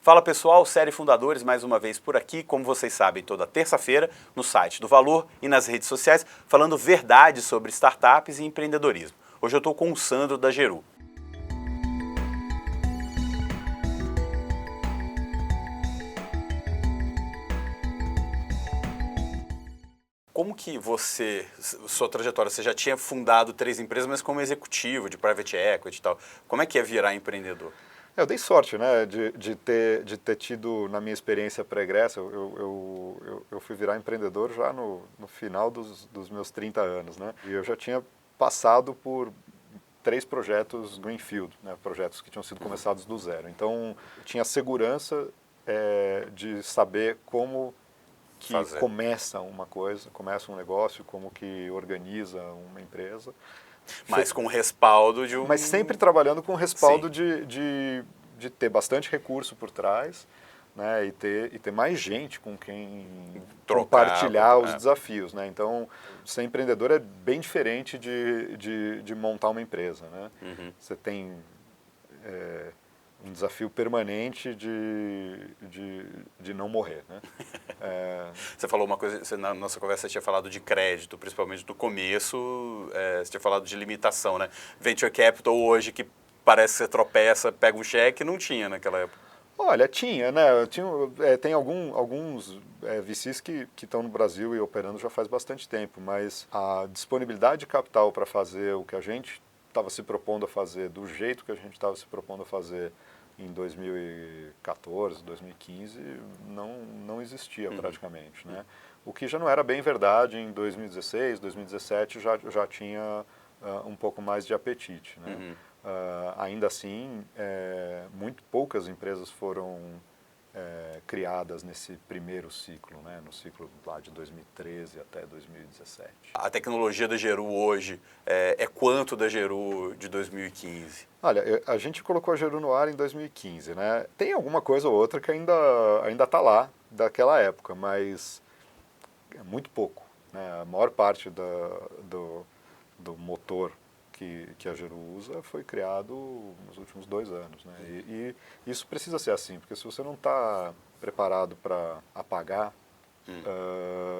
Fala pessoal, Série Fundadores mais uma vez por aqui, como vocês sabem, toda terça-feira no site do Valor e nas redes sociais, falando verdade sobre startups e empreendedorismo. Hoje eu estou com o Sandro da Geru. Como que sua trajetória, você já tinha fundado 3 empresas, mas como executivo de private equity e tal, como é que é virar empreendedor? Eu dei sorte, né, de ter tido, na minha experiência pregressa, eu fui virar empreendedor já no final dos meus 30 anos, né, e eu já tinha passado por 3 projetos greenfield, né, projetos que tinham sido começados do zero. Então, eu tinha segurança de saber como que começa uma coisa, começa um negócio, como que organiza uma empresa. Mas com respaldo de um... Mas sempre trabalhando com respaldo de ter bastante recurso por trás, né, e ter mais gente com quem compartilhar os desafios, né? Então, ser empreendedor é bem diferente de montar uma empresa, né? Você tem um desafio permanente de não morrer, né? Você falou uma coisa, na nossa conversa você tinha falado de crédito, principalmente do começo, você tinha falado de limitação, né? Venture Capital hoje, que parece que você tropeça, pega um cheque, não tinha naquela época. Olha, tinha, né? Tem alguns VCs que estão no Brasil e operando já faz bastante tempo, mas a disponibilidade de capital para fazer o que a gente estava se propondo a fazer, do jeito que a gente estava se propondo a fazer em 2014, 2015, não existia praticamente, né? O que já não era bem verdade em 2016, 2017 já tinha um pouco mais de apetite, né? Ainda assim, muito poucas empresas foram criadas nesse primeiro ciclo, né? No ciclo lá de 2013 até 2017. A tecnologia da Geru hoje é quanto da Geru de 2015? Olha, a gente colocou a Geru no ar em 2015, né? Tem alguma coisa ou outra que ainda está lá daquela época, mas é muito pouco, né? A maior parte do motor que a Geru usa foi criado nos últimos 2 anos, né? E isso precisa ser assim, porque se você não está preparado para apagar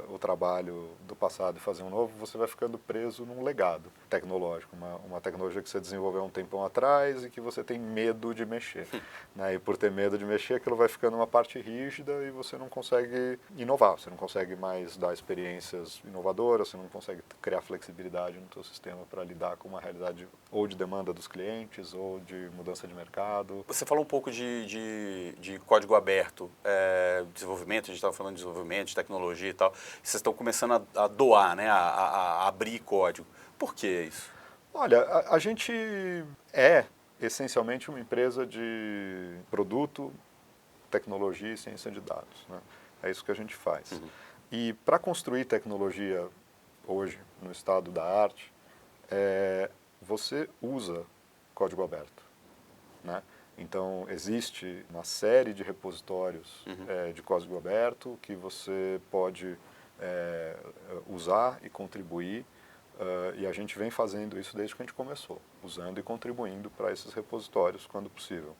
o trabalho do passado e fazer um novo, você vai ficando preso num legado tecnológico, uma tecnologia que você desenvolveu um tempão atrás e que você tem medo de mexer, né? E por ter medo de mexer, aquilo vai ficando uma parte rígida e você não consegue inovar, você não consegue mais dar experiências inovadoras, você não consegue criar flexibilidade no seu sistema para lidar com uma realidade ou de demanda dos clientes ou de mudança de mercado. Você falou um pouco de código aberto, desenvolvimento, a gente estava falando de desenvolvimento, de tecnologia e tal. Vocês estão começando a doar, né, a abrir código. Por que isso? Olha, a gente é essencialmente uma empresa de produto, tecnologia e ciência de dados, né? É isso que a gente faz. E para construir tecnologia hoje, no estado da arte, você usa código aberto, né? Então, existe uma série de repositórios de código aberto que você pode usar e contribuir, e a gente vem fazendo isso desde que a gente começou, usando e contribuindo para esses repositórios quando possível.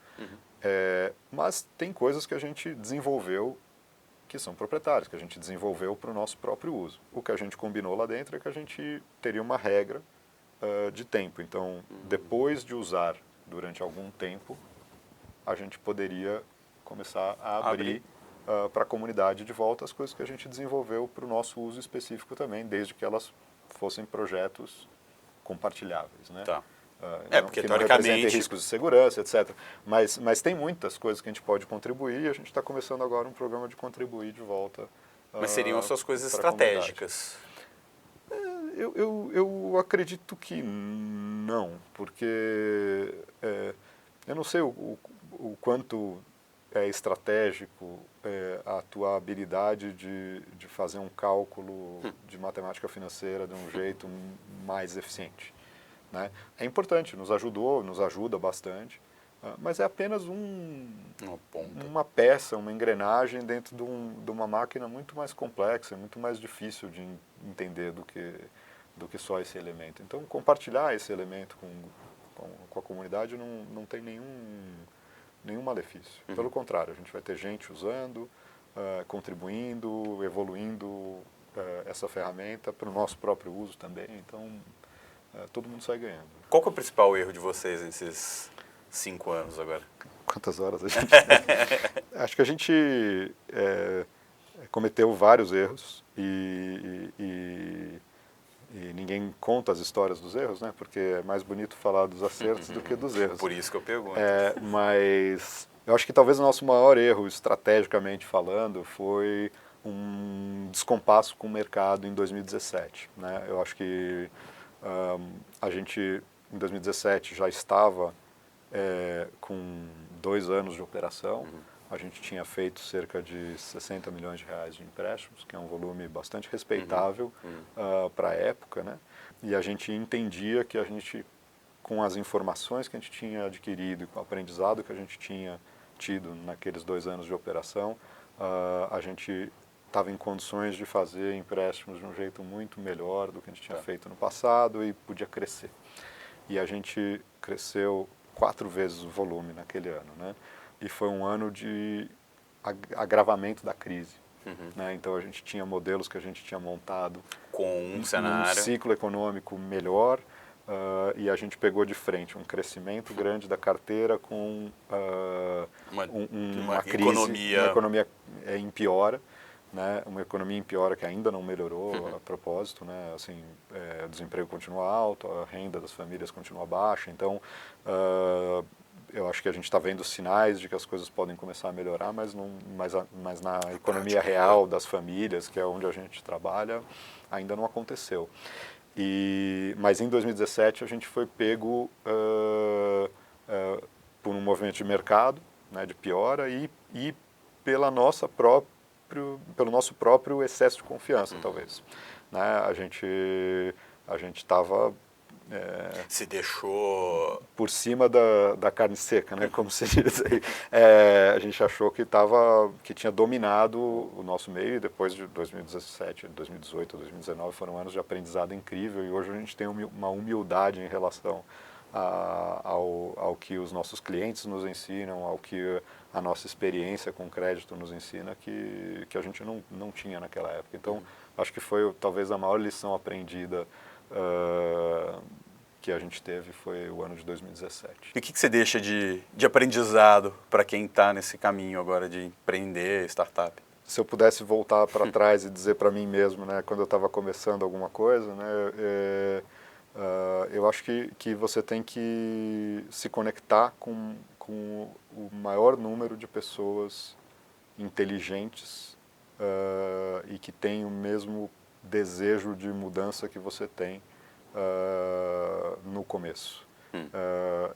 Mas tem coisas que a gente desenvolveu que são proprietárias, que a gente desenvolveu para o nosso próprio uso. O que a gente combinou lá dentro é que a gente teria uma regra de tempo. Então, depois de usar durante algum tempo, a gente poderia começar a abrir para a comunidade de volta as coisas que a gente desenvolveu para o nosso uso específico também, desde que elas fossem projetos compartilháveis, né? Tá. Porque que não teoricamente... representem riscos de segurança, etc. Mas tem muitas coisas que a gente pode contribuir e a gente está começando agora um programa de contribuir de volta. Mas seriam as suas coisas estratégicas? Eu acredito que não, porque eu não sei o quanto é estratégico a tua habilidade de fazer um cálculo de matemática financeira de um jeito mais eficiente, né? É importante, nos ajuda bastante, mas é apenas uma peça, uma engrenagem dentro de uma máquina muito mais complexa, muito mais difícil de entender do que só esse elemento. Então, compartilhar esse elemento com a comunidade não tem nenhum malefício. Pelo contrário, a gente vai ter gente usando, contribuindo, evoluindo essa ferramenta para o nosso próprio uso também. Então, todo mundo sai ganhando. Qual que é o principal erro de vocês nesses 5 anos agora? Quantas horas a gente... Acho que a gente cometeu vários erros e ninguém conta as histórias dos erros, né? Porque é mais bonito falar dos acertos do que dos erros. Por isso que eu pergunto. Mas eu acho que talvez o nosso maior erro, estrategicamente falando, foi um descompasso com o mercado em 2017. Né? Eu acho que a gente, em 2017, já estava com 2 anos de operação. A gente tinha feito cerca de 60 milhões de reais de empréstimos, que é um volume bastante respeitável para a época, né? E a gente entendia que a gente, com as informações que a gente tinha adquirido e com o aprendizado que a gente tinha tido naqueles 2 anos de operação, a gente estava em condições de fazer empréstimos de um jeito muito melhor do que a gente tinha feito no passado e podia crescer. E a gente cresceu 4 vezes o volume naquele ano, né? E foi um ano de agravamento da crise. Né? Então a gente tinha modelos que a gente tinha montado Com um cenário. Um ciclo econômico melhor e a gente pegou de frente um crescimento grande da carteira com uma crise, uma economia em piora. Né, uma economia em piora que ainda não melhorou a propósito, né, assim, o desemprego continua alto, a renda das famílias continua baixa, então eu acho que a gente está vendo sinais de que as coisas podem começar a melhorar, mas na economia real das famílias, que é onde a gente trabalha, ainda não aconteceu. Mas em 2017 a gente foi pego por um movimento de mercado, né, de piora e pelo nosso próprio excesso de confiança, talvez. Né? A gente estava se deixou por cima da carne seca, né, como se diz aí. A gente achou que tinha dominado o nosso meio e depois de 2017, 2018, 2019 foram anos de aprendizado incrível e hoje a gente tem uma humildade em relação ao que os nossos clientes nos ensinam, ao que a nossa experiência com crédito nos ensina que a gente não tinha naquela época. Então, acho que foi talvez a maior lição aprendida que a gente teve foi o ano de 2017. E o que você deixa de aprendizado para quem está nesse caminho agora de empreender, startup? Se eu pudesse voltar para trás e dizer para mim mesmo, né, quando eu estava começando alguma coisa, né, eu acho que você tem que se conectar com o maior número de pessoas inteligentes e que têm o mesmo desejo de mudança que você tem no começo.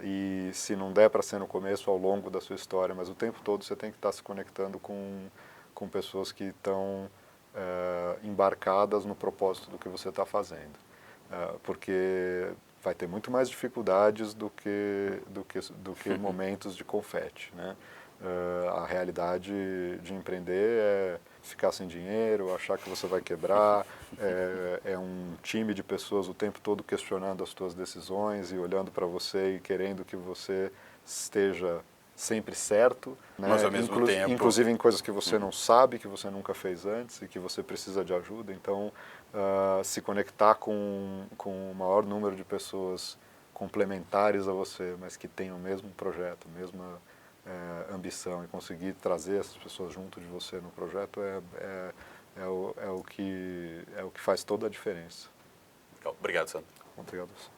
E se não der para ser no começo, ao longo da sua história, mas o tempo todo você tem que estar se conectando com pessoas que estão embarcadas no propósito do que você está fazendo. Porque vai ter muito mais dificuldades do que momentos de confete, né? A realidade de empreender é ficar sem dinheiro, achar que você vai quebrar, é um time de pessoas o tempo todo questionando as suas decisões e olhando para você e querendo que você esteja sempre certo, né? Mas ao mesmo tempo... Inclusive em coisas que você não sabe, que você nunca fez antes e que você precisa de ajuda. Então, se conectar com o maior número de pessoas complementares a você, mas que têm o mesmo projeto, a mesma ambição e conseguir trazer essas pessoas junto de você no projeto é o que faz toda a diferença. Obrigado, Sandro. Obrigado a você.